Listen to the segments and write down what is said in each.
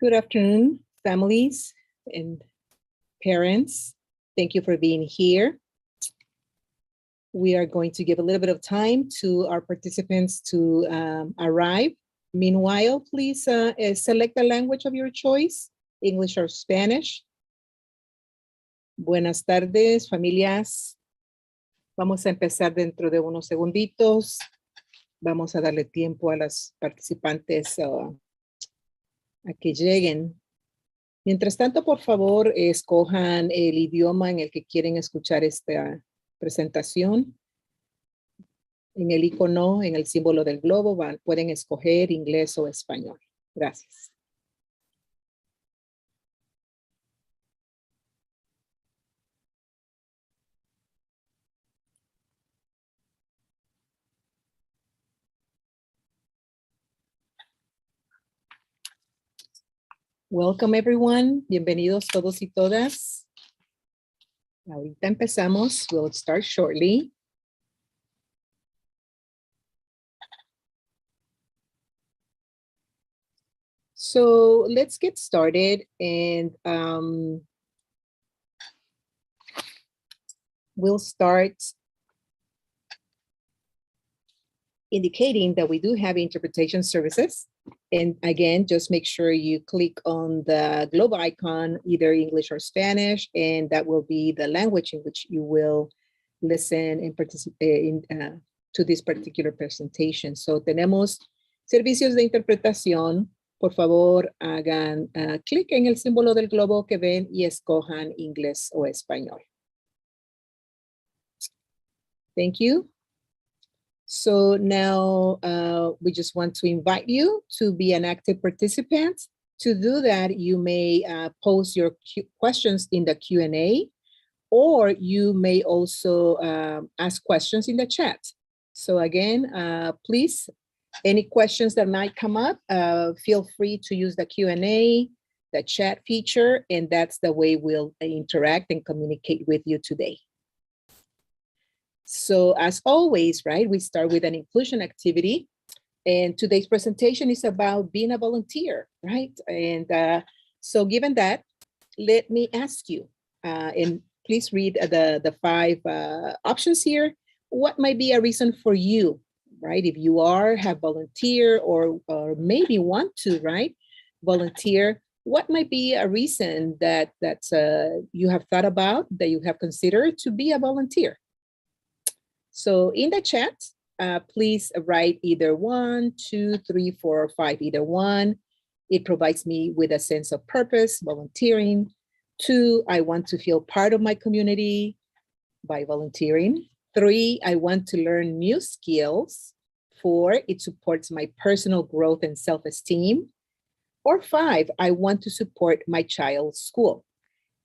Good afternoon, families and parents. Thank you for being here. We are going to give a little bit of time to our participants to arrive. Meanwhile, please select the language of your choice, English or Spanish. Buenas tardes, familias. Vamos a empezar dentro de unos segunditos. Vamos a darle tiempo a las participantes a que lleguen. Mientras tanto, por favor, escojan el idioma en el que quieren escuchar esta presentación. En el icono, en el símbolo del globo, pueden escoger inglés o español. Gracias. Welcome everyone. Bienvenidos todos y todas. Ahorita empezamos. We'll start shortly. So let's get started, and we'll start indicating that we do have interpretation services. And again, just make sure you click on the globe icon, either English or Spanish, and that will be the language in which you will listen and participate to this particular presentation. So tenemos servicios de interpretación. Por favor, hagan clic en el símbolo del globo que ven y escojan inglés o español. Thank you. So now we just want to invite you to be an active participant. To do that, you may post your questions in the Q&A, or you may also ask questions in the chat. So again, please, any questions that might come up, feel free to use the Q&A, the chat feature, and that's the way we'll interact and communicate with you today. So as always, right, we start with an inclusion activity, and today's presentation is about being a volunteer, right? And so given that, let me ask you, and please read the 5 options here. What might be a reason for you, right? If you have volunteered or maybe want to, right, volunteer, what might be a reason that you have thought about, that you have considered to be a volunteer? So in the chat, please write either 1, 2, 3, 4, or 5, either one. It provides me with a sense of purpose, volunteering. 2, I want to feel part of my community by volunteering. 3, I want to learn new skills. 4, it supports my personal growth and self-esteem. Or 5, I want to support my child's school.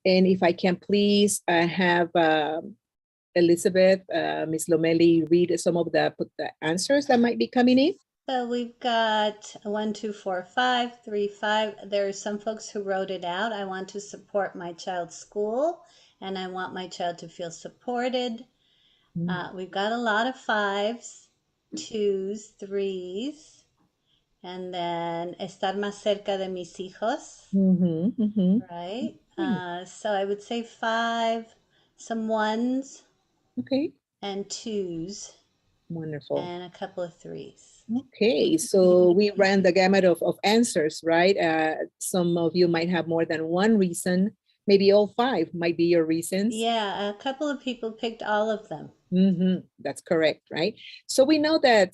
And if I can please have Elizabeth, Ms. Lomeli, read some of the answers that might be coming in. So we've got 1, 2, 4, 5, 3, 5. There are some folks who wrote it out. I want to support my child's school, and I want my child to feel supported. We've got a lot of 5s, 2s, 3s, and then estar más cerca de mis hijos, right? So I would say 5, some 1s, okay, and 2s. Wonderful. And a couple of 3s. Okay, so we ran the gamut of answers, right? Some of you might have more than one reason. Maybe all 5 might be your reasons. Yeah, a couple of people picked all of them. That's correct, right? So we know that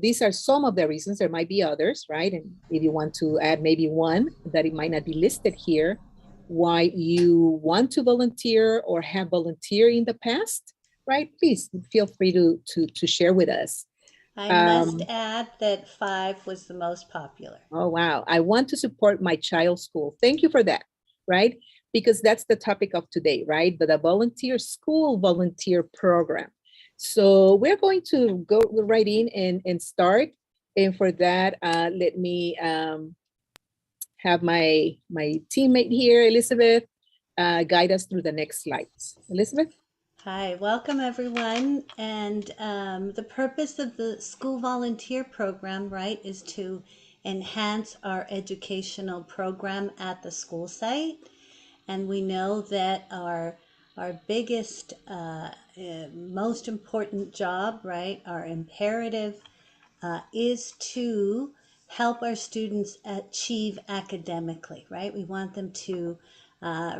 these are some of the reasons. There might be others, right? And if you want to add maybe one that it might not be listed here, why you want to volunteer or have volunteered in the past, right? Please feel free to share with us. I must add that 5 was the most popular. Oh, wow. I want to support my child's school. Thank you for that, right? Because that's the topic of today, right? But the volunteer school volunteer program. So we're going to go right in and start. And for that, let me have my teammate here, Elizabeth, guide us through the next slides. Elizabeth? Hi, welcome everyone. And the purpose of the school volunteer program, right, is to enhance our educational program at the school site. And we know that our biggest, most important job, right, our imperative is to help our students achieve academically, right? We want them to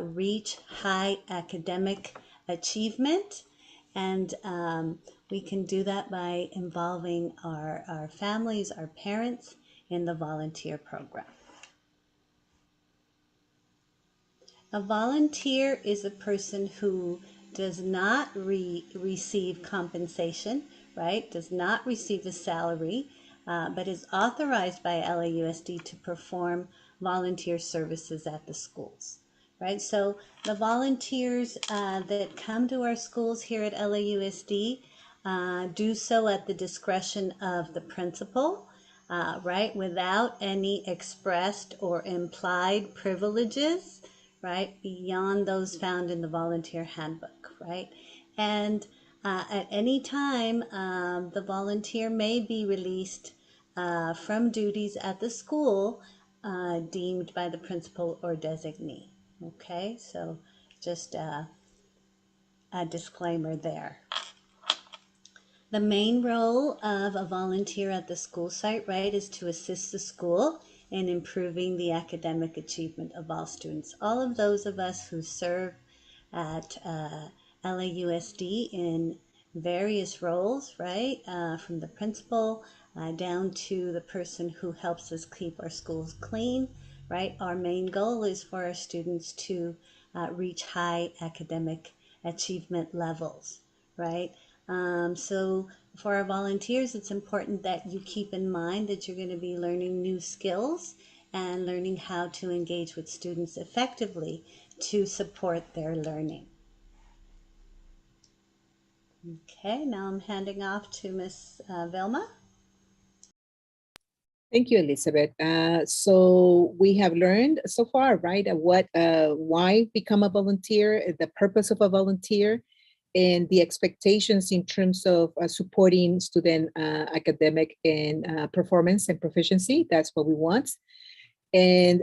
reach high academic achievement, and we can do that by involving our families, our parents in the volunteer program. A volunteer is a person who does not receive compensation, right? Does not receive a salary, but is authorized by LAUSD to perform volunteer services at the schools, right? So the volunteers that come to our schools here at LAUSD do so at the discretion of the principal, right? Without any expressed or implied privileges, right, beyond those found in the volunteer handbook, right? And at any time, the volunteer may be released from duties at the school deemed by the principal or designee. Okay, so just a disclaimer there. The main role of a volunteer at the school site, right, is to assist the school in improving the academic achievement of all students. All of those of us who serve at LAUSD in various roles, right, from the principal down to the person who helps us keep our schools clean, right? Our main goal is for our students to reach high academic achievement levels, right? So for our volunteers, it's important that you keep in mind that you're going to be learning new skills and learning how to engage with students effectively to support their learning. Okay, now I'm handing off to Miss Vilma. Thank you, Elizabeth. So we have learned so far, right, why become a volunteer, the purpose of a volunteer, and the expectations in terms of supporting student academic and performance and proficiency. That's what we want. And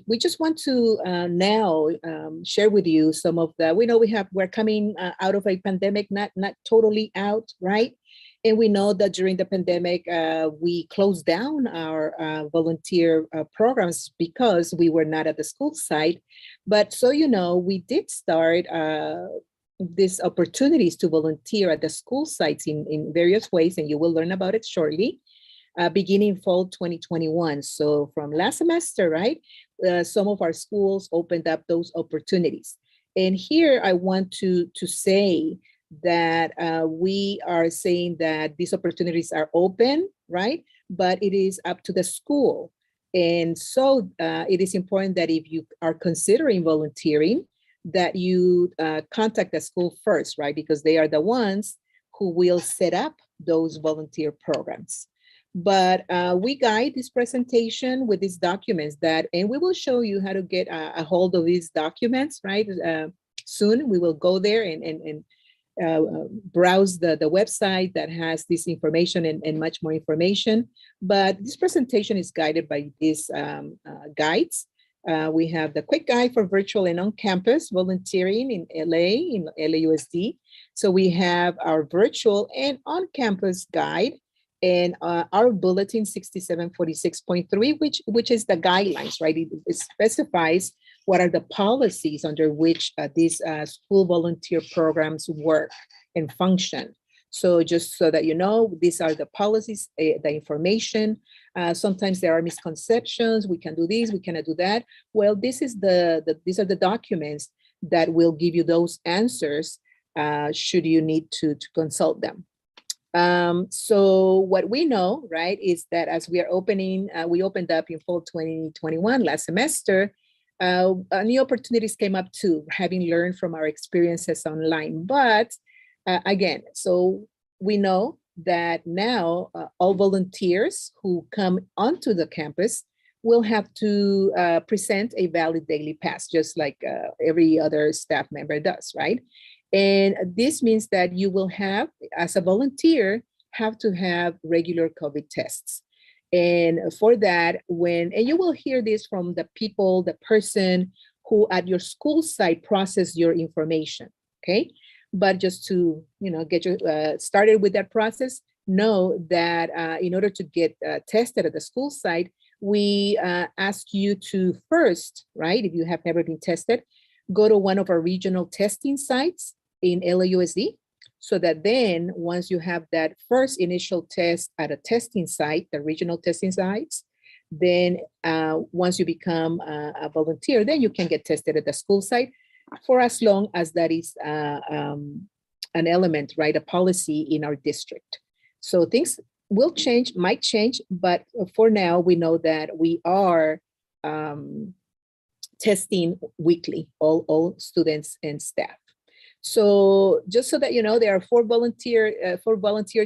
we just want to now share with you some of the, we know we're coming out of a pandemic, not totally out, right? And we know that during the pandemic, we closed down our volunteer programs because we were not at the school site. But so, you know, we did start these opportunities to volunteer at the school sites in various ways, and you will learn about it shortly. Beginning fall 2021. So from last semester, right, some of our schools opened up those opportunities. And here I want to say that we are saying that these opportunities are open, right? But it is up to the school. And so it is important that if you are considering volunteering, that you contact the school first, right? Because they are the ones who will set up those volunteer programs. But we guide this presentation with these documents and we will show you how to get a hold of these documents, right? Soon we will go there and browse the website that has this information and much more information. But this presentation is guided by these guides. We have the quick guide for virtual and on-campus volunteering in LAUSD. So we have our virtual and on-campus guide, and our bulletin 6746.3, which is the guidelines, right? It specifies what are the policies under which these school volunteer programs work and function. So just so that you know, these are the policies, the information. Sometimes there are misconceptions. We can do this, we cannot do that. Well, these are the documents that will give you those answers should you need to consult them. So what we know, right, is that as we are we opened up in fall 2021 last semester, new opportunities came up too, having learned from our experiences online. But again, so we know that now all volunteers who come onto the campus will have to present a valid daily pass, just like every other staff member does, right? And this means that you will have, as a volunteer, have to have regular COVID tests. And for that, and you will hear this from the people, the person who at your school site process your information, okay? But just to, get you started with that process, know that in order to get tested at the school site, we ask you to first, right, if you have never been tested, go to one of our regional testing sites in LAUSD, so that then once you have that first initial test at a testing site, the regional testing sites, then once you become a volunteer, then you can get tested at the school site for as long as that is an element, right, a policy in our district. So things will change, might change, but for now, we know that we are testing weekly, all students and staff. So just so that you know, there are four volunteer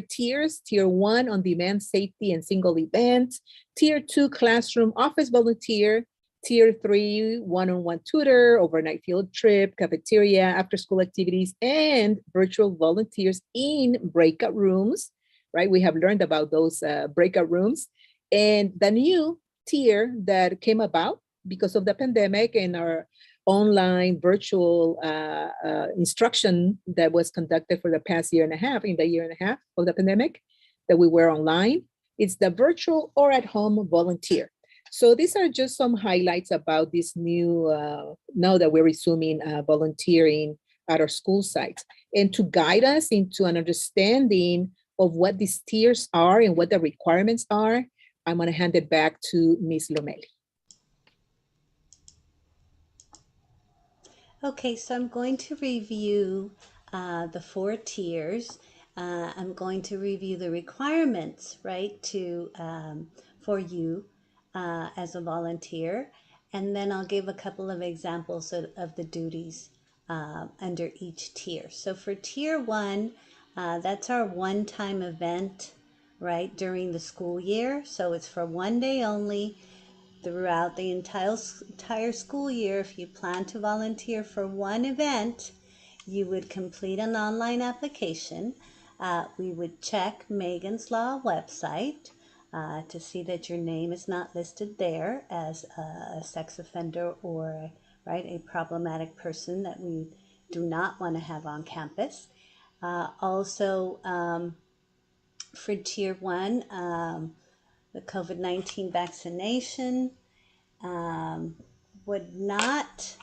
tiers. Tier 1, on-demand safety and single event. Tier 2, classroom office volunteer. Tier 3, one-on-one tutor, overnight field trip, cafeteria, after-school activities, and virtual volunteers in breakout rooms, right? We have learned about those breakout rooms. And the new tier that came about because of the pandemic and our online virtual instruction that was conducted for the past year and a half, in the year and a half of the pandemic, that we were online. It's the virtual or at home volunteer. So these are just some highlights about this new, now that we're resuming volunteering at our school sites. And to guide us into an understanding of what these tiers are and what the requirements are, I'm going to hand it back to Ms. Lomeli. Okay, so I'm going to review the 4 tiers. I'm going to review the requirements, right, for you as a volunteer, and then I'll give a couple of examples of the duties under each tier. So for tier 1, that's our one-time event, right, during the school year. So it's for one day only. Throughout the entire school year, if you plan to volunteer for one event, you would complete an online application. We would check Megan's Law website to see that your name is not listed there as a sex offender or a problematic person that we do not want to have on campus. Also, for Tier 1, the COVID-19 vaccination would not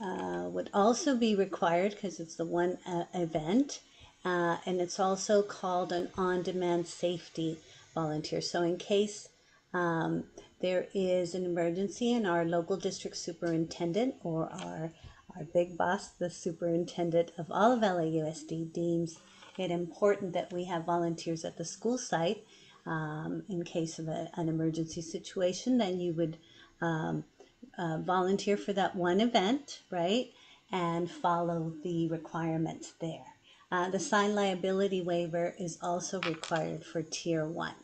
would also be required because it's the one event, and it's also called an on-demand safety volunteer. So in case there is an emergency and our local district superintendent or our big boss, the superintendent of all of LAUSD, deems it important that we have volunteers at the school site in case of an emergency situation, then you would volunteer for that one event, right? And follow the requirements there. The sign liability waiver is also required for Tier 1.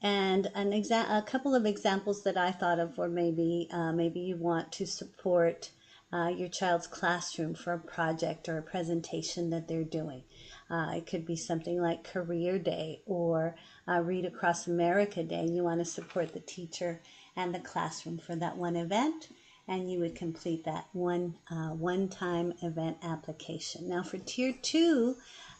And a couple of examples that I thought of were maybe you want to support your child's classroom for a project or a presentation that they're doing. It could be something like Career Day or Read Across America Day. You want to support the teacher and the classroom for that one event, and you would complete that one-time event application. Now for Tier 2,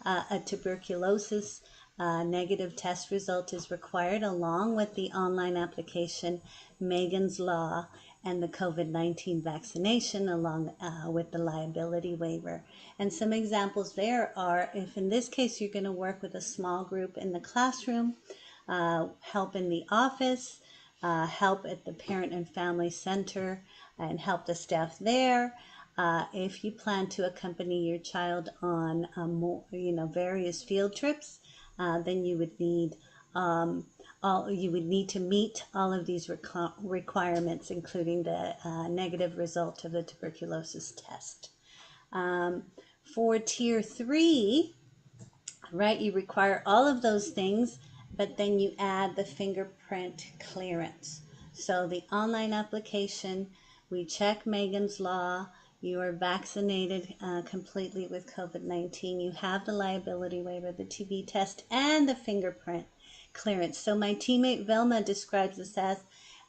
a tuberculosis negative test result is required along with the online application, Megan's Law, and the COVID-19 vaccination along with the liability waiver. And some examples there are, if in this case you're going to work with a small group in the classroom, help in the office, help at the parent and family center, and help the staff there. If you plan to accompany your child on various field trips, then you would need to meet all of these requirements, including the negative result of the tuberculosis test. For Tier 3, right, you require all of those things, but then you add the fingerprint clearance. So the online application, we check Megan's Law, you are vaccinated completely with COVID-19, you have the liability waiver, the TB test, and the fingerprint clearance. So my teammate Velma describes this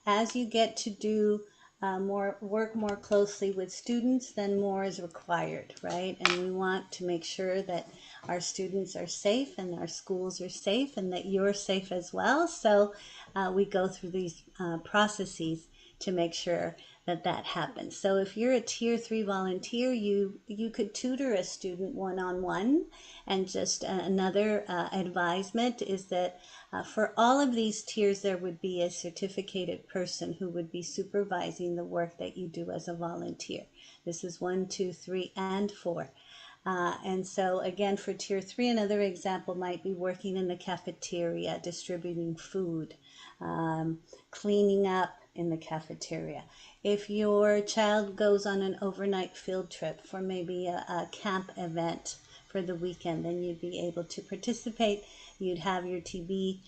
as you get to do work more closely with students, then more is required, right? And we want to make sure that our students are safe and our schools are safe and that you're safe as well. So we go through these processes to make sure that that happens. So if you're a tier 3 volunteer, you could tutor a student one-on-one. And just another advisement is that for all of these tiers, there would be a certificated person who would be supervising the work that you do as a volunteer. This is 1, 2, 3, and 4. And so again, for tier 3, another example might be working in the cafeteria, distributing food, cleaning up in the cafeteria. If your child goes on an overnight field trip for maybe a camp event for the weekend, then you'd be able to participate. You'd have your TB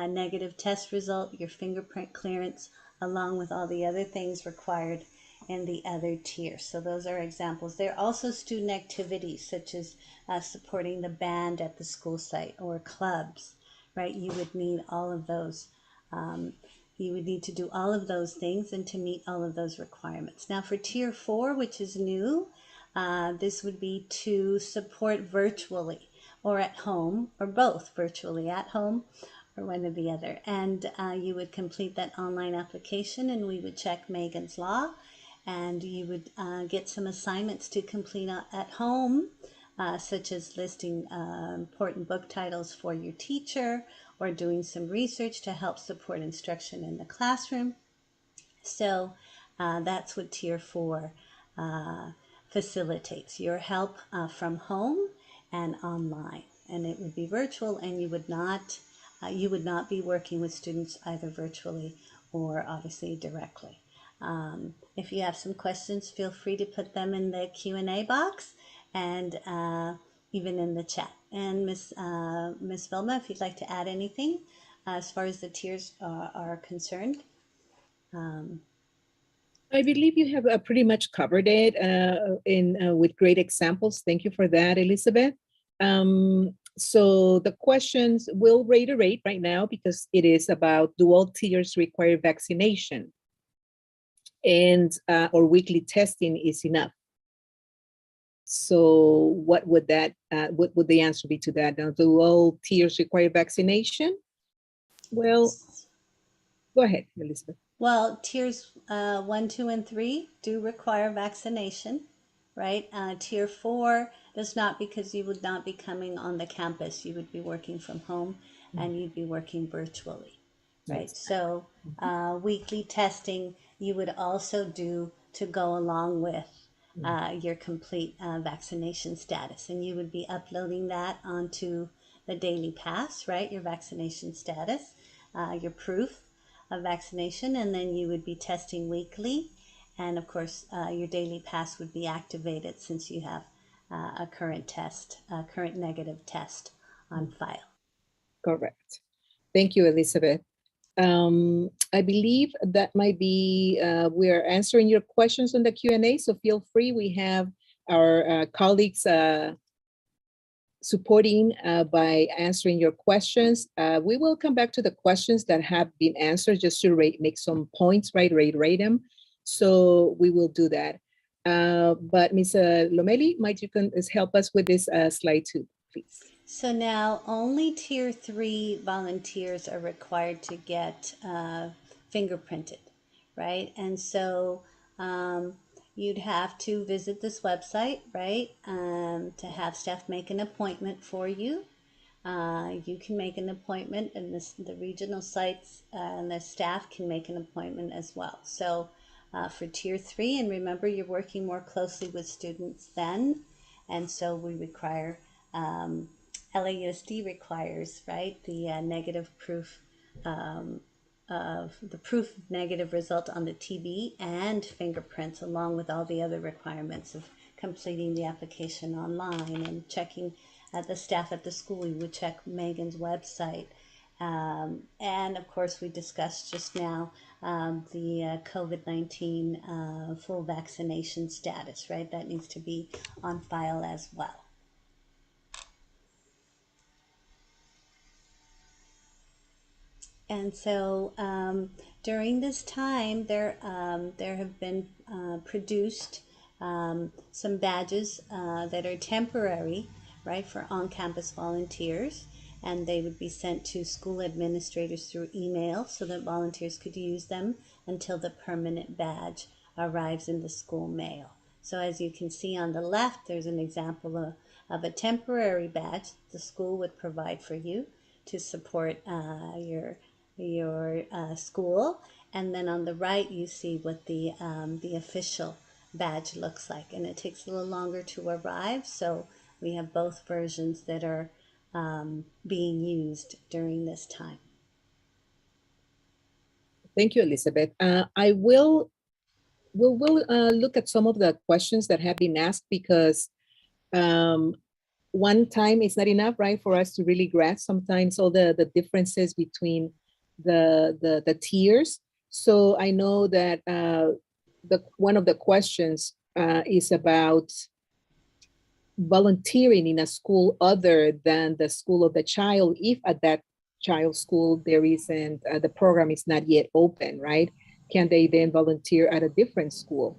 negative test result, your fingerprint clearance, along with all the other things required in the other tiers. So those are examples. There are also student activities such as supporting the band at the school site or clubs, right? You would need all of those. You would need to do all of those things and to meet all of those requirements. Now for tier 4, which is new, this would be to support virtually or at home, or both, virtually at home or one or the other. And you would complete that online application and we would check Megan's Law, and you would get some assignments to complete at home, such as listing important book titles for your teacher or doing some research to help support instruction in the classroom. So that's what Tier 4 facilitates, your help from home and online. And it would be virtual, and you would not be working with students either virtually or obviously directly. If you have some questions, feel free to put them in the Q&A box and even in the chat. And Miss Vilma, if you'd like to add anything as far as the tiers are concerned. I believe you have pretty much covered it with great examples. Thank you for that, Elizabeth. So the questions will reiterate right now because it is about, do all tiers require vaccination? And or weekly testing is enough? So what would the answer be to that? Now, do all tiers require vaccination? Well, go ahead, Elizabeth. Well, tiers 1, 2, and 3 do require vaccination, right? Tier 4 does not, because you would not be coming on the campus. You would be working from home and you'd be working virtually, right? Yes. So weekly testing you would also do to go along with your complete vaccination status. And you would be uploading that onto the daily pass, right? Your vaccination status, your proof of vaccination, and then you would be testing weekly. And of course, your daily pass would be activated since you have a current negative test on file. Correct. Thank you, Elizabeth. I believe that might be, we are answering your questions on the Q&A, so feel free. We have our colleagues supporting by answering your questions. We will come back to the questions that have been answered just to make some points, right, rate them. So we will do that. But Ms. Lomeli, might you can help us with this slide too, please? So now only Tier 3 volunteers are required to get fingerprinted, right? And so you'd have to visit this website, right, to have staff make an appointment for you. You can make an appointment, and the regional sites and the staff can make an appointment as well. So for Tier 3, and remember, you're working more closely with students then, and so we require LAUSD requires, right, the negative proof of the proof of negative result on the TB and fingerprints, along with all the other requirements of completing the application online and checking the staff at the school. We would check Megan's website. And of course, we discussed just now the COVID-19 full vaccination status, right? That needs to be on file as well. And so during this time, there have been produced some badges that are temporary, right, for on-campus volunteers, and they would be sent to school administrators through email so that volunteers could use them until the permanent badge arrives in the school mail. So as you can see on the left, there's an example of a temporary badge the school would provide for you to support your school, and then on the right you see what the official badge looks like, and it takes a little longer to arrive. So we have both versions that are being used during this time. Thank you, Elizabeth. I will we'll look at some of the questions that have been asked because one time is not enough, right, for us to really grasp sometimes all the differences between the tiers. So I know that one of the questions is about volunteering in a school other than the school of the child, if at that child's school there isn't, the program is not yet open, right? Can they then volunteer at a different school?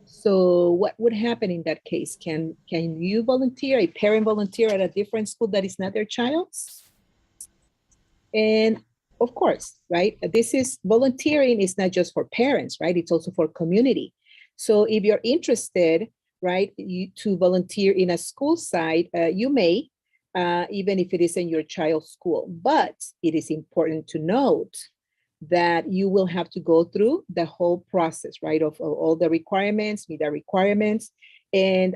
So what would happen in that case? Can you volunteer, a parent volunteer at a different school that is not their child's? And of course, right, this is volunteering is not just for parents, right? It's also for community. So if you're interested, right, to volunteer in a school site, you may, even if it isn't your child's school. But it is important to note that you will have to go through the whole process, right, of all the requirements, meet the requirements. And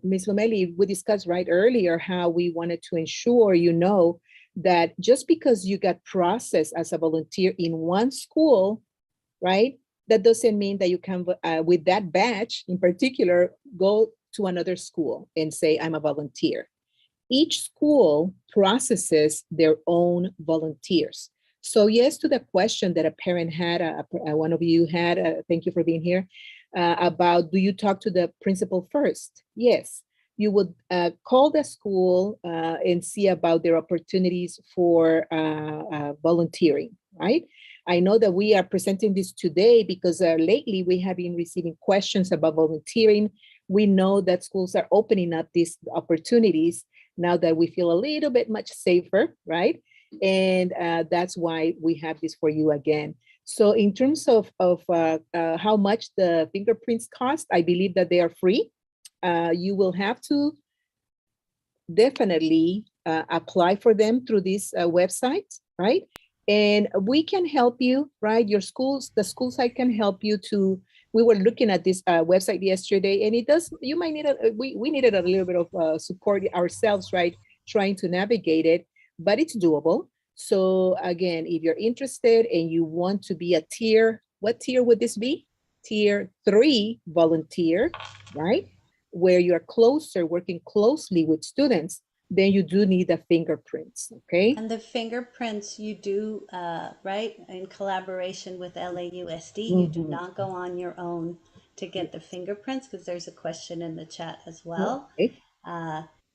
Ms. Lomeli, we discussed right earlier how we wanted to ensure, that just because you got processed as a volunteer in one school, right, that doesn't mean that you can, with that badge in particular, go to another school and say, I'm a volunteer. Each school processes their own volunteers. So yes, to the question that a parent had, one of you had, thank you for being here, about do you talk to the principal first? Yes, you would call the school and see about their opportunities for volunteering, right? I know that we are presenting this today because lately we have been receiving questions about volunteering. We know that schools are opening up these opportunities now that we feel a little bit much safer, right? And that's why we have this for you again. So in terms of how much the fingerprints cost, I believe that they are free. You will have to definitely apply for them through this website, right? And we can help you, right? Your schools, the school site can help you to, we were looking at this website yesterday, and it does, you might need, we needed a little bit of support ourselves, right? Trying to navigate it, but it's doable. So again, if you're interested and you want to be a tier, what tier would this be? Tier 3 volunteer, right? Where you're closer, working closely with students, then you do need the fingerprints, okay? And the fingerprints you do, right, in collaboration with LAUSD, you do Mhm. not go on your own to get the fingerprints, because there's a question in the chat as well. Okay.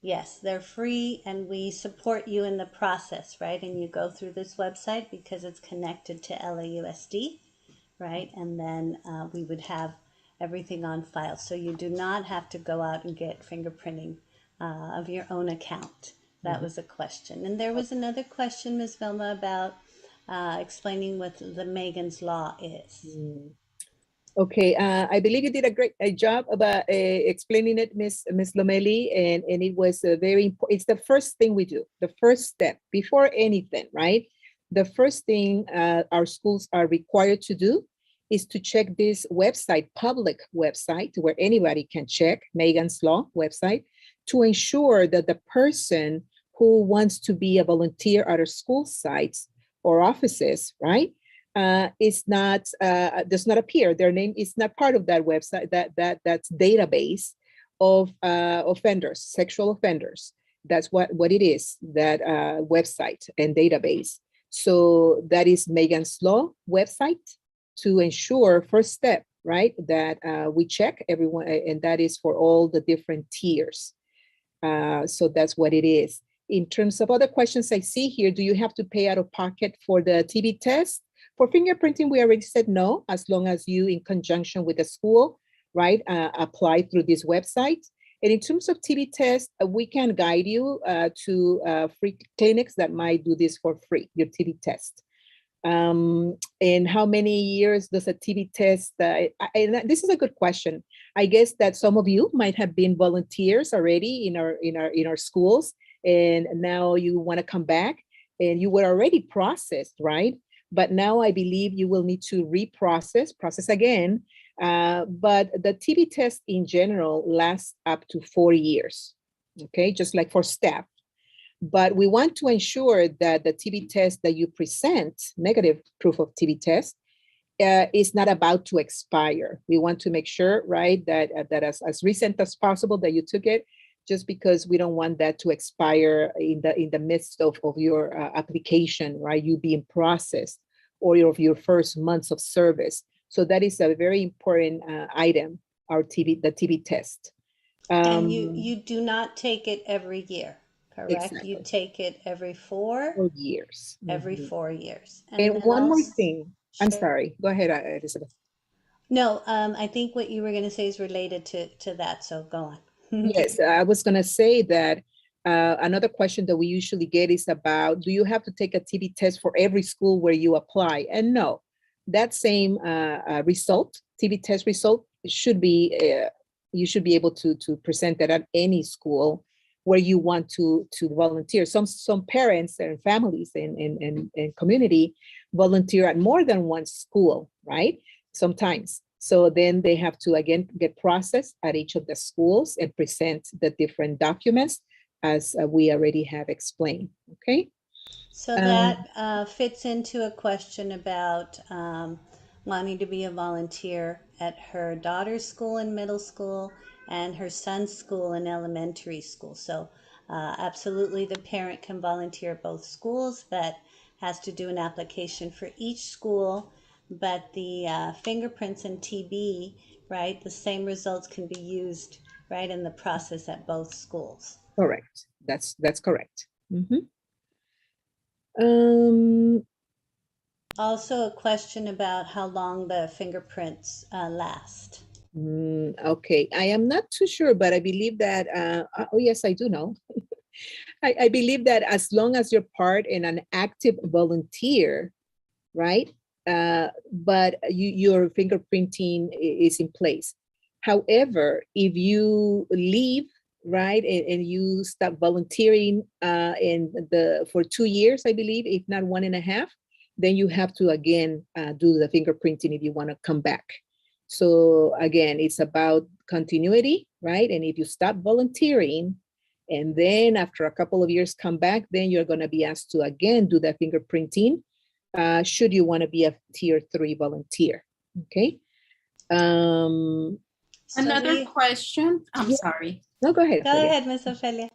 Yes, they're free, and we support you in the process, right? And you go through this website because it's connected to LAUSD, right? And then we would have everything on file. So you do not have to go out and get fingerprinting of your own account. That was a question. And there was another question, Ms. Vilma, about explaining what the Megan's Law is. Okay, I believe you did a great job about explaining it, Miss Lomeli, and it was very important. It's the first thing we do, the first step before anything, right? The first thing our schools are required to do is to check this website, public website, where anybody can check, Megan's Law website, to ensure that the person who wants to be a volunteer at our school sites or offices, right, is not does not appear. Their name is not part of that website, that's database of offenders, sexual offenders. That's what it is, that website and database. So that is Megan's Law website to ensure, first step, right, that we check everyone, and that is for all the different tiers. So that's what it is. In terms of other questions I see here, do you have to pay out of pocket for the TB test? For fingerprinting, we already said no, as long as you, in conjunction with the school, right, apply through this website. And in terms of TB test, we can guide you to free clinics that might do this for free, your TB test. And how many years does a TB test? This is a good question. I guess that some of you might have been volunteers already in our schools, and now you want to come back, and you were already processed, right? But now I believe you will need to process again. But the TB test in general lasts up to 4 years, okay, just like for staff. But we want to ensure that the TB test that you present, negative proof of TB test, is not about to expire. We want to make sure, right, that as recent as possible that you took it, just because we don't want that to expire in the midst of your application, right? You being processed, or your first months of service. So that is a very important item, the TB test. And you do not take it every year, correct? You Exactly. take it every 4 4 years. every Mhm. 4 years. And And then one more also, thing. I'm sure. sorry. Go ahead, Elizabeth. No, I think what you were going to say is related to that. So go on. Yes, I was going to say that another question that we usually get is about, do you have to take a TB test for every school where you apply? And no, that same result, TB test result, should be you should be able to present that at any school where you want to volunteer. Some parents and families and community volunteer at more than one school, right? Sometimes. So then they have to, again, get processed at each of the schools and present the different documents as we already have explained, okay? So Um, that fits into a question about wanting to be a volunteer at her daughter's school in middle school and her son's school in elementary school. So absolutely the parent can volunteer at both schools, but has to do an application for each school. But the fingerprints and TB, right, the same results can be used right in the process at both schools. Correct. That's correct. Mhm. Um, Also, a question about how long the fingerprints last. okay, I am not too sure, but I believe that, oh yes, I do know. I believe that as long as you're part in an active volunteer, right? But your fingerprinting is in place. However, if you leave, right, and you stop volunteering for 2 years, I believe, if not 1.5, then you have to again do the fingerprinting if you want to come back. So again, it's about continuity, right? And if you stop volunteering, and then after a couple of years come back, then you're going to be asked to again do the fingerprinting, should you want to be a tier 3 volunteer. Okay. So Another we question, I'm Yeah. sorry. No, go ahead. go Ophelia. ahead, Miss Ophelia.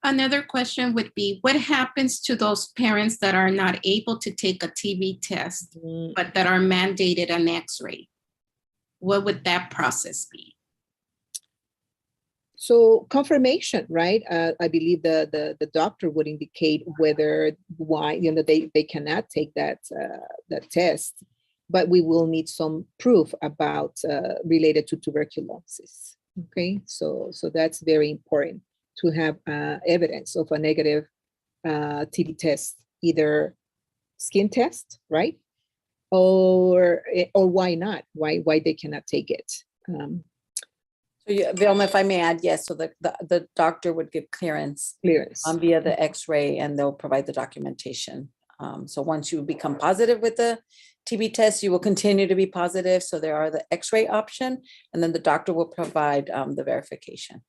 Another question would be, what happens to those parents that are not able to take a TB test, but that are mandated an X-ray? What would that process be? So confirmation, right? I believe the doctor would indicate why they cannot take that test, but we will need some proof about related to tuberculosis. Okay, so that's very important to have evidence of a negative TB test, either skin test, right? Or why not? Why they cannot take it? So yeah, Vilma, if I may add, yes, so the doctor would give clearance Clearance. via the X-ray, and they'll provide the documentation. So once you become positive with the TB test, you will continue to be positive. So there are the X-ray option, and then the doctor will provide the verification.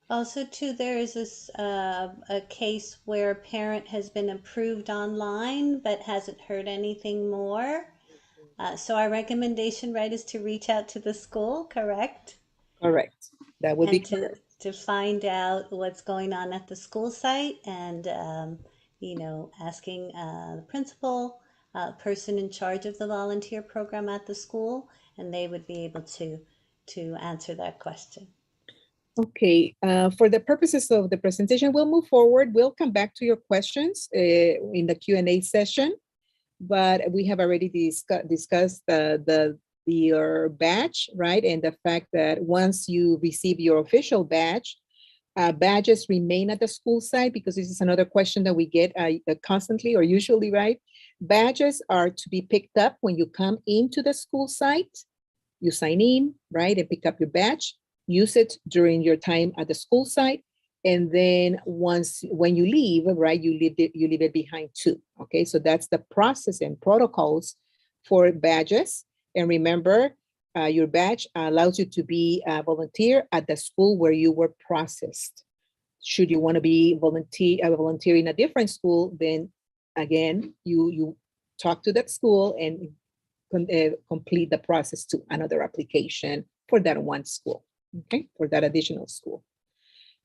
Also, too, there is a case where a parent has been approved online but hasn't heard anything more. So our recommendation, right, is to reach out to the school, correct? Correct. That would be And correct. to find out what's going on at the school site, and asking the principal, person in charge of the volunteer program at the school, and they would be able to answer that question. Okay, for the purposes of the presentation, we'll move forward. We'll come back to your questions in the Q&A session, but we have already discussed your badge, right? And the fact that once you receive your official badge, badges remain at the school site, because this is another question that we get constantly or usually, right? Badges are to be picked up when you come into the school site. You sign in, right, and pick up your badge, use it during your time at the school site. And then when you leave, right, you leave it behind too. Okay, so that's the process and protocols for badges. And remember, your badge allows you to be a volunteer at the school where you were processed. Should you want to be volunteer in a different school, then again, you talk to that school and complete the process to another application for that one school, okay, for that additional school.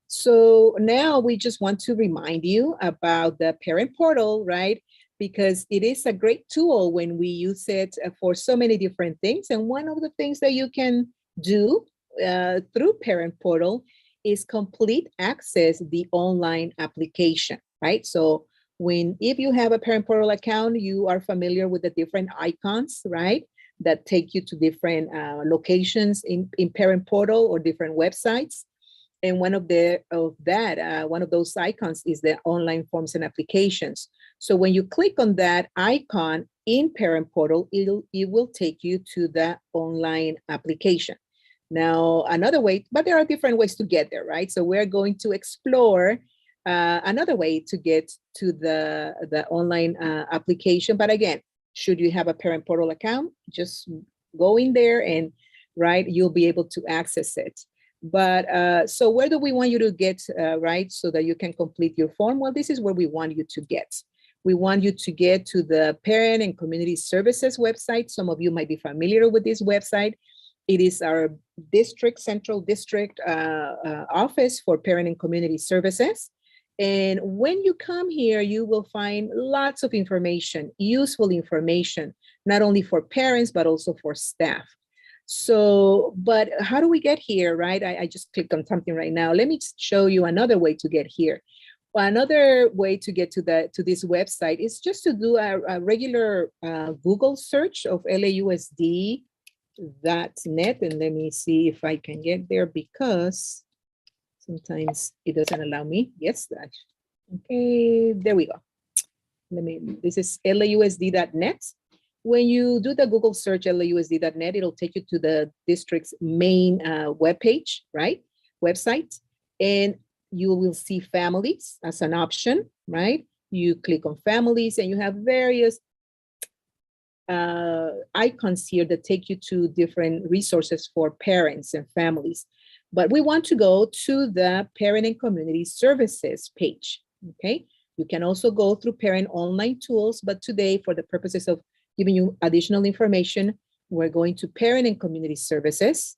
So now we just want to remind you about the parent portal, right? Because it is a great tool when we use it for so many different things. And one of the things that you can do through parent portal is complete access the online application, right? So if you have a parent portal account, you are familiar with the different icons, right? That take you to different locations in parent portal or different websites. And one of those icons is the online forms and applications. So when you click on that icon in parent portal, it will take you to the online application. Now, another way, but there are different ways to get there, right? So we're going to explore another way to get to the online application. But again, should you have a parent portal account, just go in there and, right, you'll be able to access it. But so where do we want you to get, right, so that you can complete your form? Well, this is where we want you to get. We want you to get to the Parent and Community Services website. Some of you might be familiar with this website. It is our central district office for Parent and Community Services. And when you come here, you will find lots of information, useful information, not only for parents, but also for staff. So, but how do we get here, right? I just clicked on something right now. Let me show you another way to get here. Well, another way to get to this website is just to do a regular Google search of LAUSD.net. And let me see if I can get there, because sometimes it doesn't allow me. Yes, okay, there we go. This is LAUSD.net. When you do the Google search LAUSD.net, it'll take you to the district's main webpage, right? Website. And you will see families as an option, right? You click on families and you have various icons here that take you to different resources for parents and families. But we want to go to the Parent and Community Services page, okay? You can also go through Parent Online Tools, but today, for the purposes of giving you additional information, we're going to Parent and Community Services,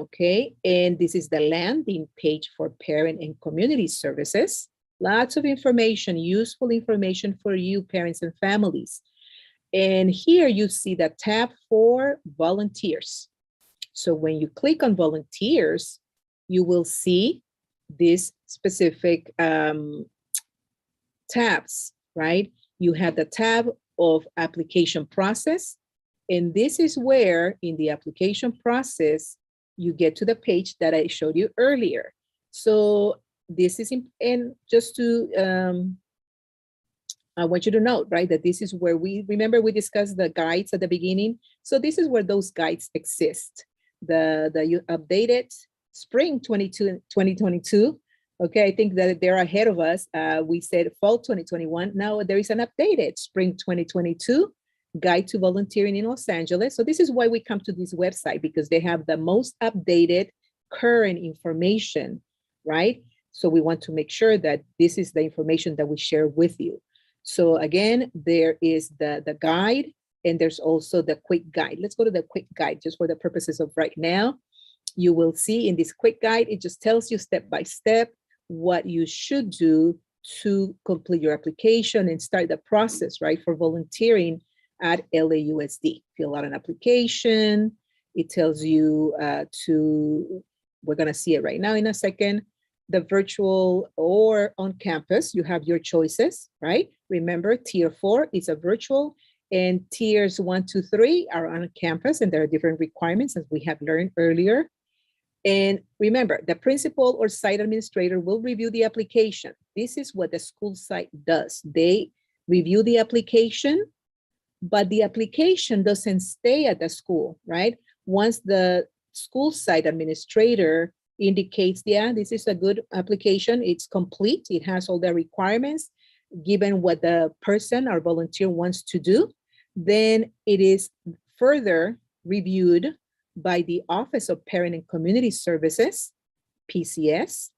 okay? And this is the landing page for Parent and Community Services. Lots of information, useful information for you, parents and families. And here you see the tab for volunteers. So when you click on volunteers, you will see these specific tabs, right? You have the tab of application process. And this is where in the application process, you get to the page that I showed you earlier. So this is, and just to, I want you to note, right, that this is where we discussed the guides at the beginning. So this is where those guides exist. The updated spring 2022. Okay, I think that they're ahead of us. We said fall 2021. Now there is an updated spring 2022 guide to volunteering in Los Angeles. So this is why we come to this website, because they have the most updated current information, right? So we want to make sure that this is the information that we share with you. So again, there is the guide, and there's also the quick guide. Let's go to the quick guide just for the purposes of right now. You will see in this quick guide, it just tells you step by step what you should do to complete your application and start the process, right, for volunteering at LAUSD. Fill out an application. It tells you to we're going to see it right now in a second. The virtual or on campus, you have your choices, right? Remember, tier 4 is a virtual, and tiers 1, 2, 3 are on campus, and there are different requirements, as we have learned earlier. And remember, the principal or site administrator will review the application. This is what the school site does. They review the application, but the application doesn't stay at the school, right? Once the school site administrator indicates, yeah, this is a good application, it's complete, it has all the requirements, given what the person or volunteer wants to do, then it is further reviewed by the Office of Parent and Community Services, PCS,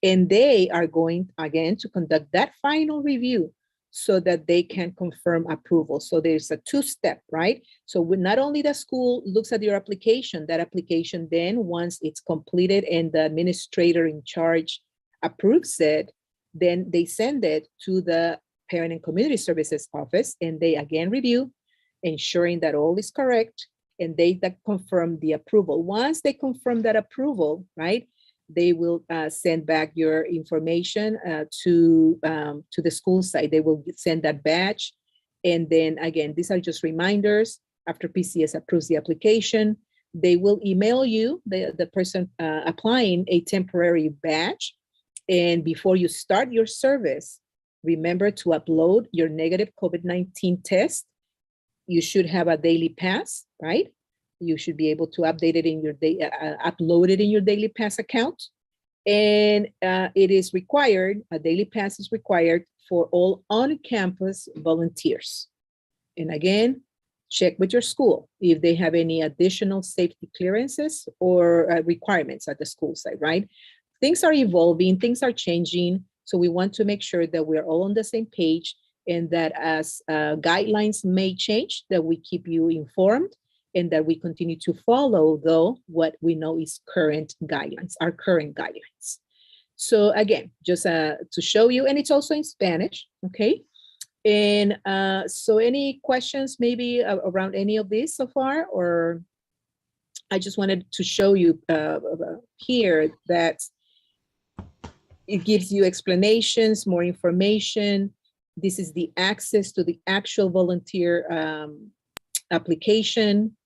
and they are going again to conduct that final review so that they can confirm approval. So there's a two-step, right? So when not only the school looks at your application, that application then, once it's completed and the administrator in charge approves it, then they send it to the Parent and Community Services office, and they again review, ensuring that all is correct, and they that confirm the approval. Once they confirm that approval, right, they will send back your information to the school site. They will send that badge. And then again, these are just reminders. After PCS approves the application, they will email you, the person applying, a temporary badge. And before you start your service, remember to upload your negative COVID-19 test. You should have a daily pass, right? You should be able to update it in your upload it in your Daily Pass account. And it is required, a Daily Pass is required for all on-campus volunteers. And again, check with your school if they have any additional safety clearances or requirements at the school site, right? Things are evolving, things are changing. So we want to make sure that we're all on the same page, and that as guidelines may change, that we keep you informed, and that we continue to follow, though, what we know is current guidelines, our current guidelines. So again, just to show you, and it's also in Spanish, okay? And so any questions maybe around any of this so far? Or I just wanted to show you here that it gives you explanations, more information. This is the access to the actual volunteer application,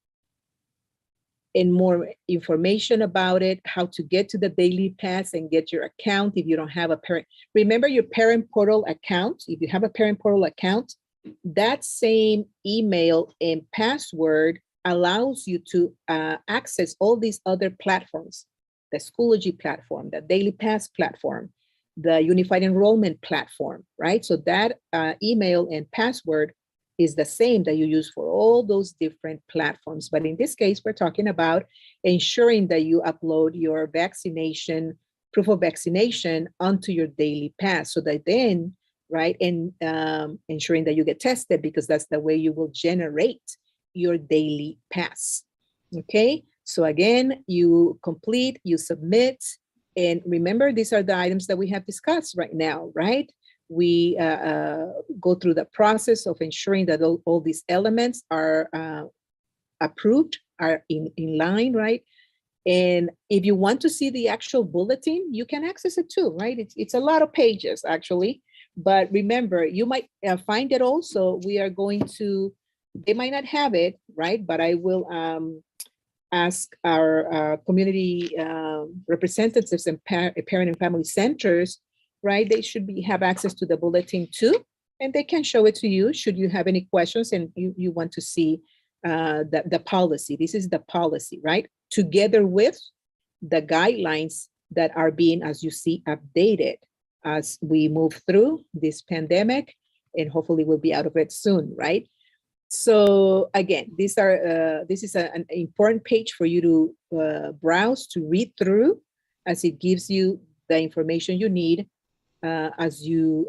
and more information about it, how to get to the Daily Pass and get your account if you don't have a parent. Remember your parent portal account. If you have a parent portal account, that same email and password allows you to access all these other platforms, the Schoology platform, the Daily Pass platform, the Unified Enrollment platform, right? So that email and password is the same that you use for all those different platforms. But in this case, we're talking about ensuring that you upload your vaccination, proof of vaccination onto your Daily Pass, so that then, right, and ensuring that you get tested, because that's the way you will generate your Daily Pass, okay? So again, you complete, you submit, and remember, these are the items that we have discussed right now, right? We go through the process of ensuring that all these elements are approved, are in line, right? And if you want to see the actual bulletin, you can access it too, right? It's a lot of pages, actually. But remember, you might find it also. We are going to, they might not have it, right? But I will ask our community representatives and parent and family centers, right? They should have access to the bulletin too, and they can show it to you should you have any questions and you want to see the policy. This is the policy, right? Together with the guidelines that are being, as you see, updated as we move through this pandemic, and hopefully we'll be out of it soon, right? So again, this is an important page for you to browse, to read through, as it gives you the information you need as you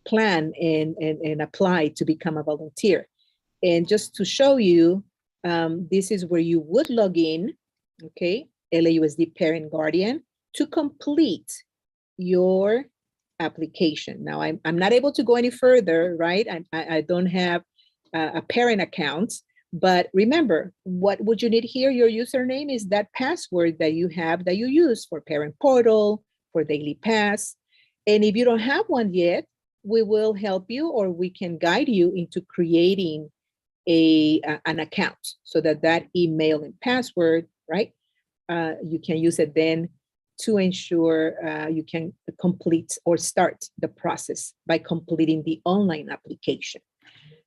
plan and apply to become a volunteer. And just to show you, this is where you would log in, okay, LAUSD Parent Guardian, to complete your application. Now, I'm not able to go any further, right? I don't have a parent account, But remember, what would you need here? Your username is that password that you have that you use for Parent Portal, for Daily Pass. And if you don't have one yet, we will help you, or we can guide you into creating an account so that email and password, right? You can use it then to ensure you can complete or start the process by completing the online application.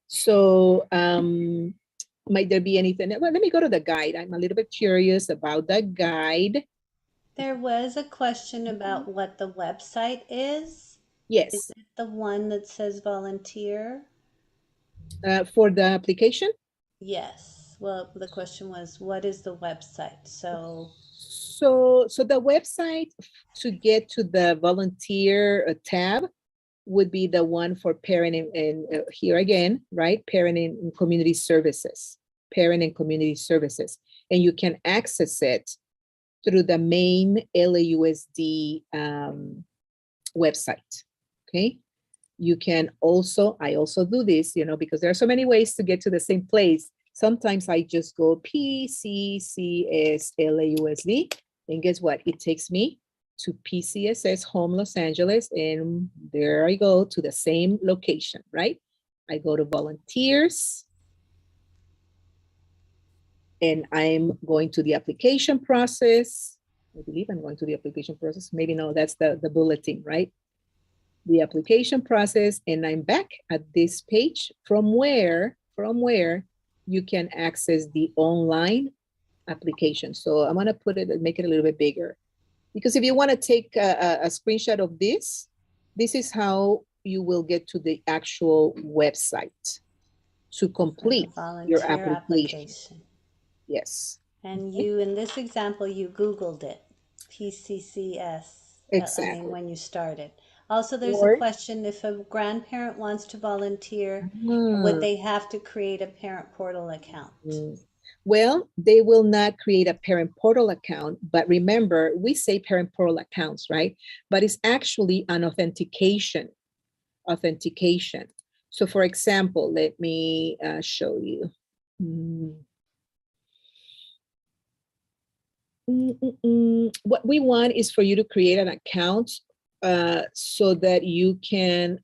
So might there be anything? Well, let me go to the guide. I'm a little bit curious about the guide. There was a question about what the website is. Yes, Is it the one that says volunteer? for the application. Yes. Well, the question was, what is the website? So So the website to get to the volunteer tab would be the one for parent and here again, right? Parent and community services, parent and community services. And you can access it through the main LAUSD website, okay? You can also, I also do this, you know, because there are so many ways to get to the same place. Sometimes I just go PCCS-LAUSD, and guess what? It takes me to PCSS Home Los Angeles, and there I go to the same location, right? I go to volunteers, and I'm going to the application process. I believe I'm going to the application process. Maybe no, that's the bulletin, right? The application process, and I'm back at this page from where you can access the online application. So I'm gonna put it and make it a little bit bigger, because if you want to take a screenshot of this is how you will get to the actual website to complete your volunteer application. Yes. And Okay. you, in this example, you Googled it, PCCS. I Exactly. mean, when you started. Also, there's Or- a question, if a grandparent wants to volunteer, Hmm. would they have to create a parent portal account? Well, they will not create a parent portal account, but remember, we say parent portal accounts, right? But it's actually an authentication. So for example, let me show you. What we want is for you to create an account so that you can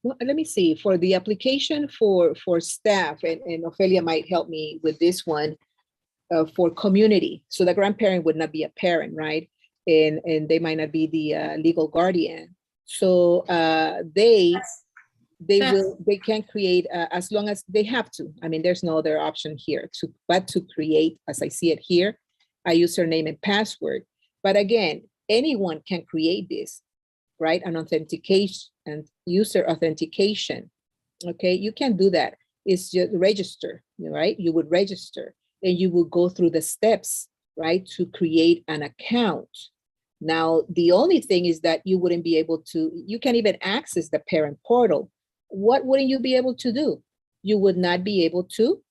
well, let me see, for the application for staff, and Ophelia might help me with this one, for community. So the grandparent would not be a parent, right? And they might not be the legal guardian. So they can create as long as they have to. I mean, there's no other option here but to create, as I see it here, a username and password. But again, anyone can create this, right? An authentication and user authentication. Okay, you can do that. It's just register, right? You would register and you will go through the steps, right, to create an account. Now, the only thing is that you wouldn't be able to, you can't even access the parent portal. What wouldn't you be able to do? You would not be able to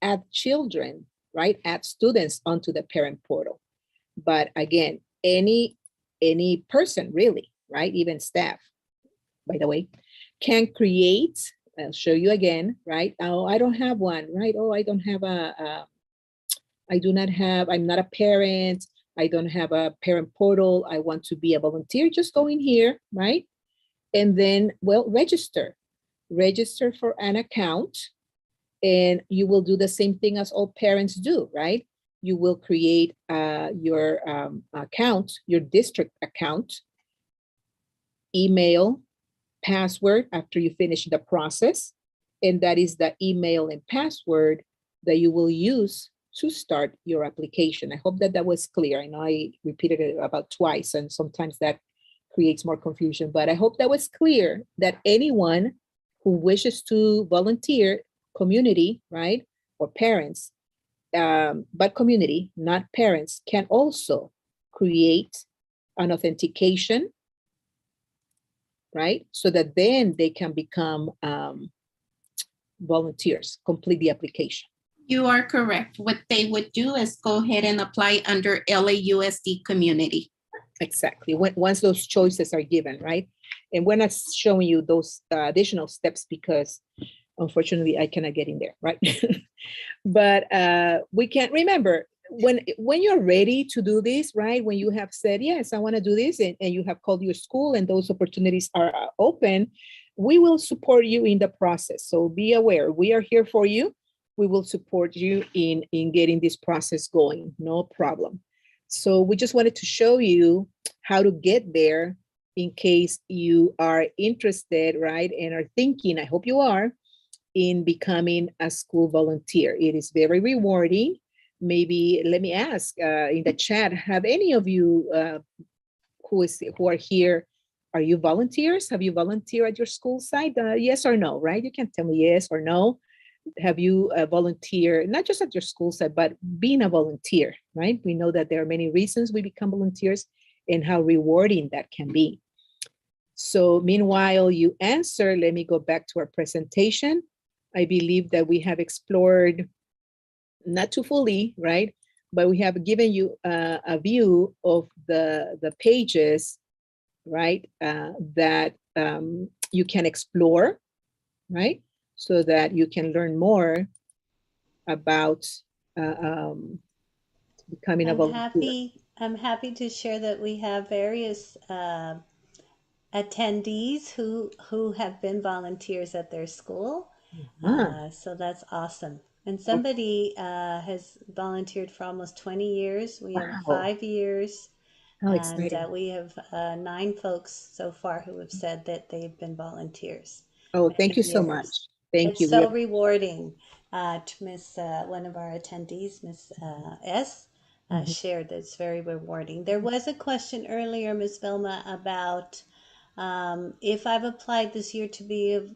add children, right? Add students onto the parent portal. But again, any person really, right? Even staff, by the way, can create, I'll show you again, right? Oh, I don't have one, right? Oh, I don't have I'm not a parent. I don't have a parent portal. I want to be a volunteer. Just go in here, right? And then, well, register for an account, and you will do the same thing as all parents do, right? You will create your account, your district account, email, password after you finish the process. And that is the email and password that you will use to start your application. I hope that that was clear. I know I repeated it about twice, and sometimes that creates more confusion, but I hope that was clear that anyone who wishes to volunteer, community, right, or parents, but community, not parents, can also create an authentication, right? So that then they can become volunteers, complete the application. You are correct. What they would do is go ahead and apply under LAUSD community. Exactly. Once those choices are given, right? And we're not showing you those additional steps because unfortunately I cannot get in there, right? But we can't remember when you're ready to do this, right? When you have said, yes, I want to do this, and you have called your school and those opportunities are open, we will support you in the process. So be aware, we are here for you. We will support you in getting this process going, no problem. So we just wanted to show you how to get there in case you are interested, right? And are thinking, I hope you are, in becoming a school volunteer. It is very rewarding. Maybe let me ask in the chat, have any of you who are here, are you volunteers? Have you volunteered at your school site? Yes or no, right? You can tell me yes or no. Have you volunteered, not just at your school site, but being a volunteer, right? We know that there are many reasons we become volunteers and how rewarding that can be. So meanwhile you answer, let me go back to our presentation. I believe that we have explored, not too fully, right? But we have given you a view of the pages, right? That you can explore, right? So that you can learn more about becoming a volunteer. I'm happy to share that we have various attendees who have been volunteers at their school. So that's awesome. And somebody has volunteered for almost 20 years. We have Wow, 5 years. how And exciting. we have 9 folks so far who have said that they've been volunteers. Oh, thank you so much. Years. Thank It's you. so rewarding. Miss one of our attendees, Miss S, Mhm. shared that it's very rewarding. There was a question earlier, Miss Vilma, about if I've applied this year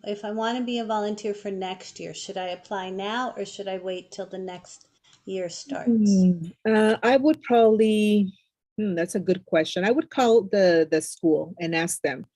if I want to be a volunteer for next year, should I apply now or should I wait till the next year starts? I would probably, that's a good question. I would call the school and ask them.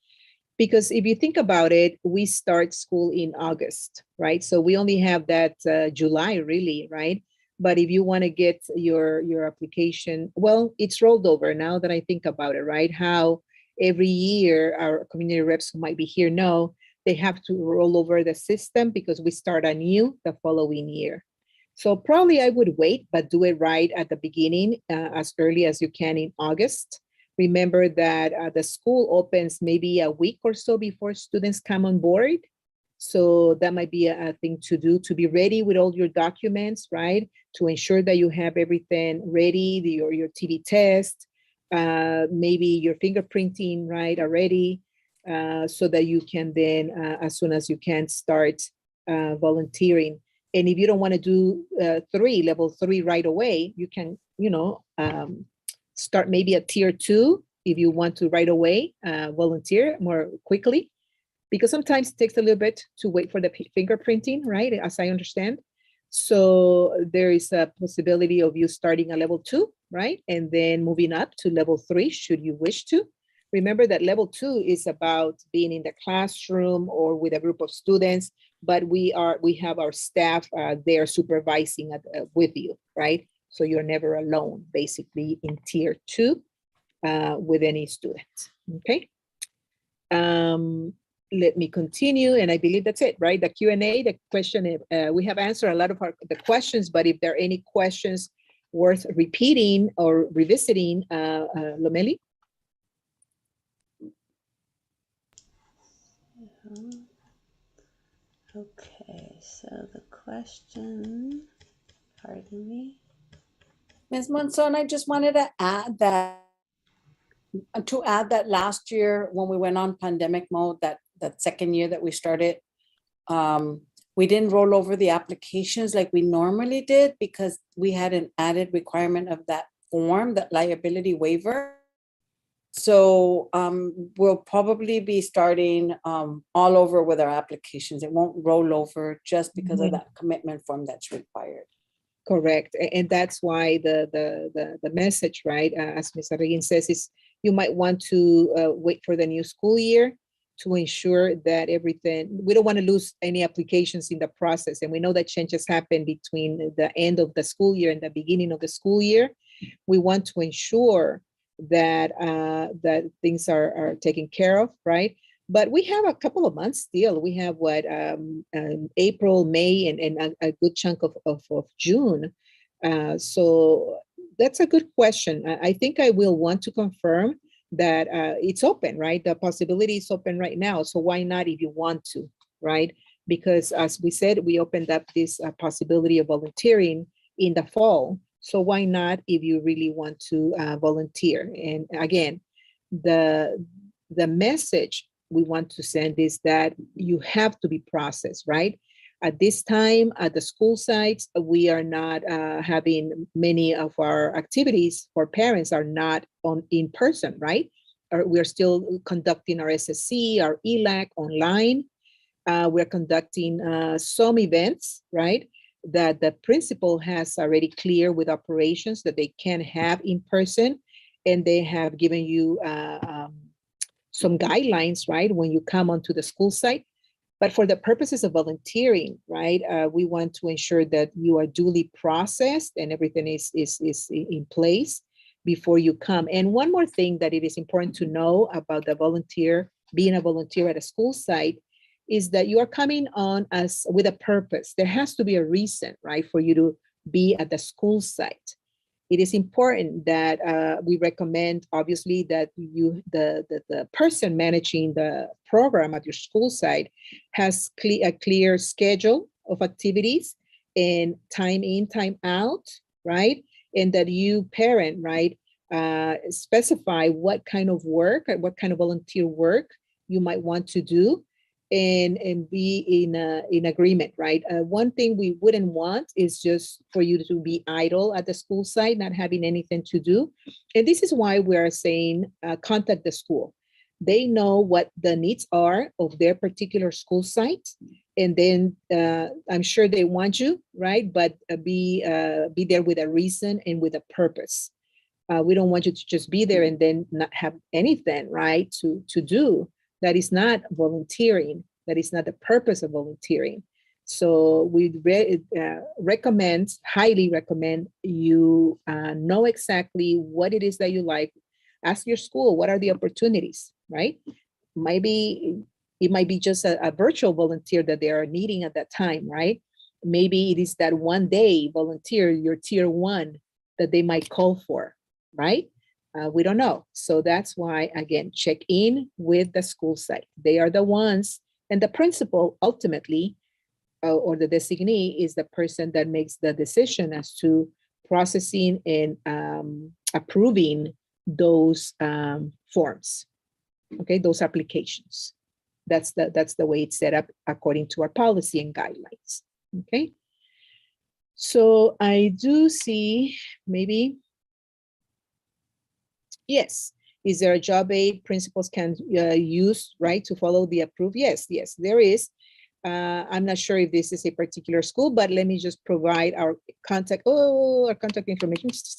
Because if you think about it, we start school in August, right? So we only have that July really, right? But if you want to get your application, well, it's rolled over now that I think about it, right? How every year our community reps who might be here know they have to roll over the system because we start anew the following year. So probably I would wait, but do it right at the beginning, as early as you can in August. Remember that the school opens maybe a week or so before students come on board. So that might be a thing to do, to be ready with all your documents, right? To ensure that you have everything ready, your TB test, maybe your fingerprinting, right, already, so that you can then, as soon as you can, start volunteering. And if you don't want to do level 3 right away, you can, start maybe at tier 2 if you want to right away volunteer more quickly, because sometimes it takes a little bit to wait for the fingerprinting, right? As I understand. So there is a possibility of you starting at level 2, right? And then moving up to level 3, should you wish to. Remember that level 2 is about being in the classroom or with a group of students, but we have our staff there supervising with you, right? So you're never alone, basically, in tier 2 with any student, okay? Let me continue, and I believe that's it, right? The Q&A, the question, we have answered a lot of the questions, but if there are any questions worth repeating or revisiting, Lomeli? Okay, so the question, pardon me. Ms. Monson, I just wanted to add that last year when we went on pandemic mode, that second year that we started, we didn't roll over the applications like we normally did because we had an added requirement of that form, that liability waiver. So we'll probably be starting all over with our applications. It won't roll over just because of that commitment form that's required. Correct. And that's why the message, right, as Ms. Arreguin says, is you might want to wait for the new school year to ensure that everything, we don't want to lose any applications in the process. And we know that changes happen between the end of the school year and the beginning of the school year. We want to ensure that that things are taken care of, right? But we have a couple of months still. We have what, April, May, and a good chunk of June. So that's a good question. I think I will want to confirm that it's open, right? The possibility is open right now. So why not if you want to, right? Because as we said, we opened up this possibility of volunteering in the fall. So why not if you really want to volunteer? And again, the message we want to send is that you have to be processed, right? At this time, at the school sites, we are not having many of our activities for parents are not on in person, right? Or we're still conducting our SSC, our ELAC online. We're conducting some events, right? That the principal has already clear with operations that they can have in person, and they have given you some guidelines, right, when you come onto the school site. But for the purposes of volunteering, right, we want to ensure that you are duly processed and everything is in place before you come. And one more thing that it is important to know about the volunteer, being a volunteer at a school site, is that you are coming on as with a purpose. There has to be a reason, right, for you to be at the school site. It is important that we recommend, obviously, that the person managing the program at your school site has a clear schedule of activities and time in, time out, right? And that you, parent, right, specify what kind of work, what kind of volunteer work you might want to do, and be in agreement, right? One thing we wouldn't want is just for you to be idle at the school site, not having anything to do. And this is why we're saying contact the school. They know what the needs are of their particular school site, and then I'm sure they want you, right? But be there with a reason and with a purpose. We don't want you to just be there and then not have anything, right, to do. That is not volunteering. That is not the purpose of volunteering. So we recommend, highly recommend you know exactly what it is that you like. Ask your school, what are the opportunities, right? It might be just a virtual volunteer that they are needing at that time, right? Maybe it is that one day volunteer, your tier 1, that they might call for, right? We don't know. So that's why, again, check in with the school site. They are the ones, and the principal ultimately, or the designee, is the person that makes the decision as to processing and approving those forms, okay, those applications. That's the way it's set up according to our policy and guidelines, okay? So I do see maybe, yes. Is there a job aid principals can use, right, to follow the approved? Yes, there is. I'm not sure if this is a particular school, but let me just provide our contact information,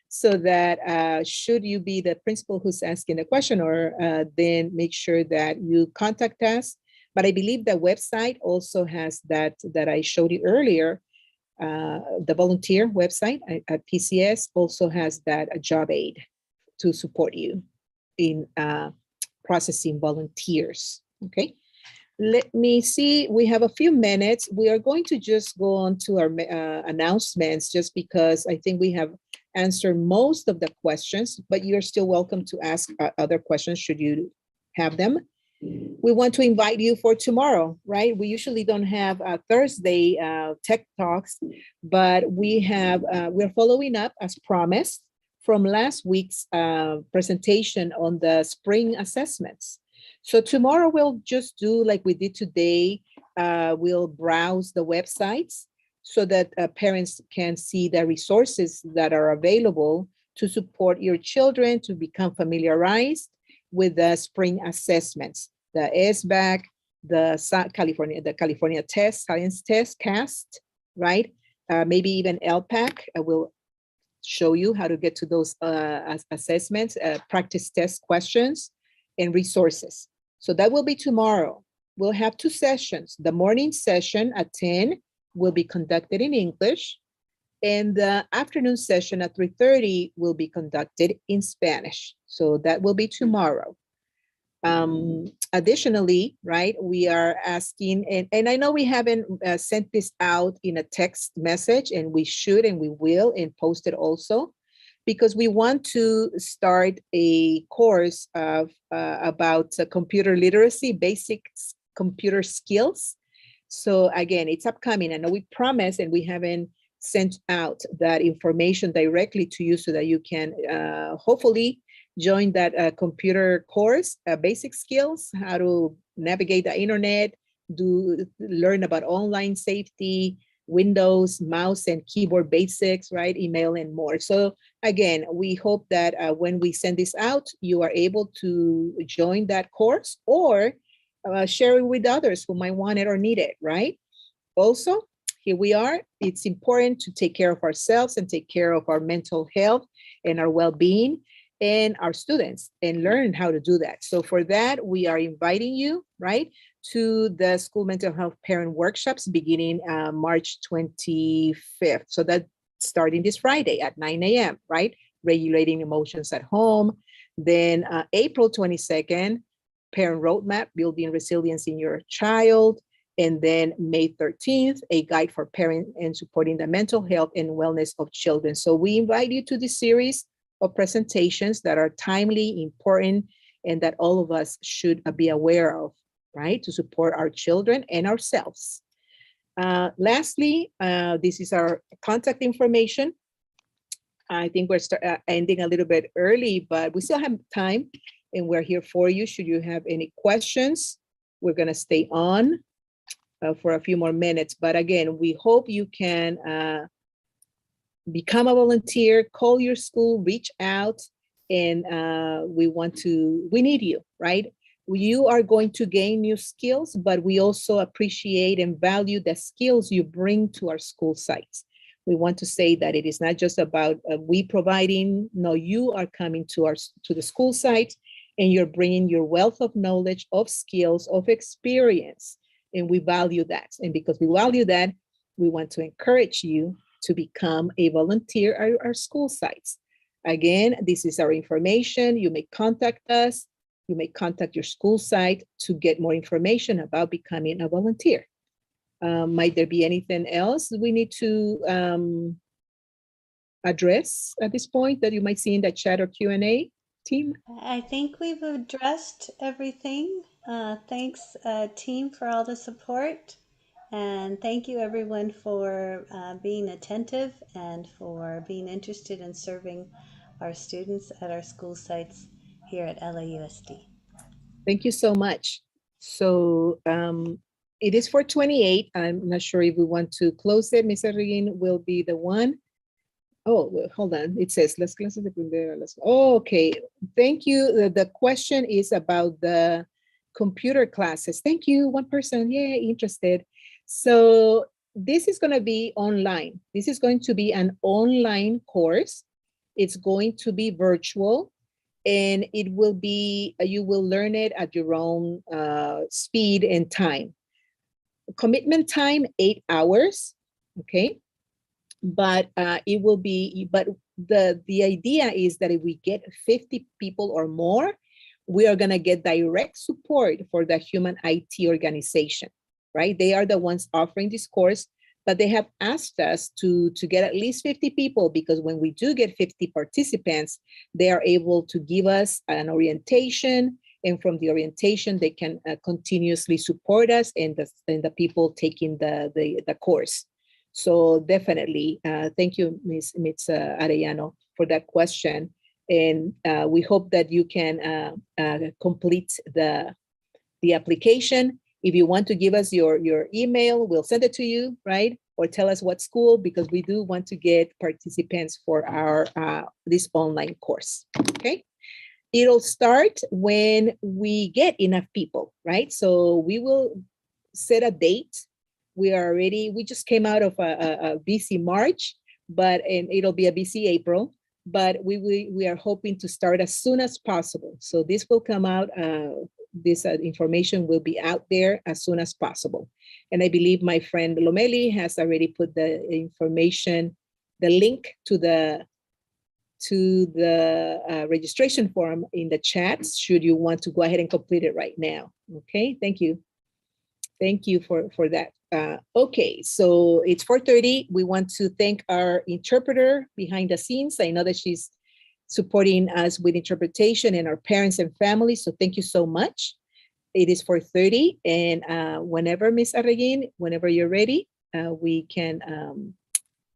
so that should you be the principal who's asking the question, or then make sure that you contact us. But I believe the website also has that I showed you earlier. The volunteer website at PCS also has that job aid to support you in processing volunteers. Okay, let me see. We have a few minutes. We are going to just go on to our announcements, just because I think we have answered most of the questions, but you're still welcome to ask other questions should you have them. We want to invite you for tomorrow, right? We usually don't have Thursday tech talks, but we're following up as promised from last week's presentation on the spring assessments. So tomorrow we'll just do like we did today. We'll browse the websites so that parents can see the resources that are available to support your children to become familiarized with the spring assessments, the SBAC, the California test, science test, CAST, right? Maybe even LPAC. I will show you how to get to those assessments, practice test questions, and resources. So that will be tomorrow. We'll have 2 sessions. The morning session at 10 will be conducted in English, and the afternoon session at 3:30 will be conducted in Spanish. So that will be tomorrow. Additionally, right, we are asking, and I know we haven't sent this out in a text message, and we should and we will, and post it also, because we want to start a course of about computer literacy, basic computer skills. So again, it's upcoming. I know we promised, and we haven't sent out that information directly to you so that you can hopefully join that computer course, basic skills, how to navigate the internet, learn about online safety, Windows, mouse and keyboard basics, right? Email and more. So again, we hope that when we send this out, you are able to join that course or share it with others who might want it or need it, right? Also, here we are. It's important to take care of ourselves and take care of our mental health and our well-being and our students and learn how to do that. So for that, we are inviting you, right, to the school mental health parent workshops beginning March 25th. So that's starting this Friday at 9 a.m., right? Regulating emotions at home. Then April 22nd, parent roadmap, building resilience in your child. And then May 13th, a guide for parent and supporting the mental health and wellness of children. So we invite you to this series of presentations that are timely, important, and that all of us should be aware of, right? To support our children and ourselves. Lastly, this is our contact information. I think we're ending a little bit early, but we still have time and we're here for you. Should you have any questions, we're gonna stay on for a few more minutes. But again, we hope you can become a volunteer, call your school, reach out, and we need you, right? You are going to gain new skills, but we also appreciate and value the skills you bring to our school sites. We want to say that it is not just about we providing, no, you are coming to the school site and you're bringing your wealth of knowledge, of skills, of experience, and we value that. And because we value that, we want to encourage you to become a volunteer at our school sites. Again, this is our information. You may contact us. You may contact your school site to get more information about becoming a volunteer. Might there be anything else we need to address at this point that you might see in the chat or Q&A, team? I think we've addressed everything. Thanks, team, for all the support. And thank you, everyone, for being attentive and for being interested in serving our students at our school sites here at LAUSD. Thank you so much. So it is 4:28. I'm not sure if we want to close it. Ms. Arreguin will be the one. Oh, well, hold on. It says, las clases de primero. Oh, okay. Thank you. The question is about the computer classes. Thank you. One person, yeah, interested. So this is going to be online. This is going to be an online course. It's going to be virtual. And it will be, you will learn it at your own speed and time. Commitment time, 8 hours, okay? But it will be, but the idea is that if we get 50 people or more, we are gonna get direct support for the Human IT organization, right? They are the ones offering this course, but they have asked us to get at least 50 people, because when we do get 50 participants, they are able to give us an orientation, and from the orientation, they can continuously support us and the people taking the course. So definitely, thank you, Ms. Arellano, for that question. And we hope that you can complete the application. If you want to give us your email, we'll send it to you, right? Or tell us what school, because we do want to get participants for our this online course, okay? It'll start when we get enough people, right? So we will set a date. We just came out of a busy March, and it'll be a busy April, but we are hoping to start as soon as possible. So this will come out, this information will be out there as soon as possible. And I believe my friend Lomeli has already put the information, the link to to the registration form in the chat should you want to go ahead and complete it right now. Okay, thank you. Thank you for that. Okay, so it's 4:30. We want to thank our interpreter behind the scenes. I know that she's supporting us with interpretation and our parents and families. So thank you so much. It is 4:30, and whenever, Ms. Arreguin, whenever you're ready, we can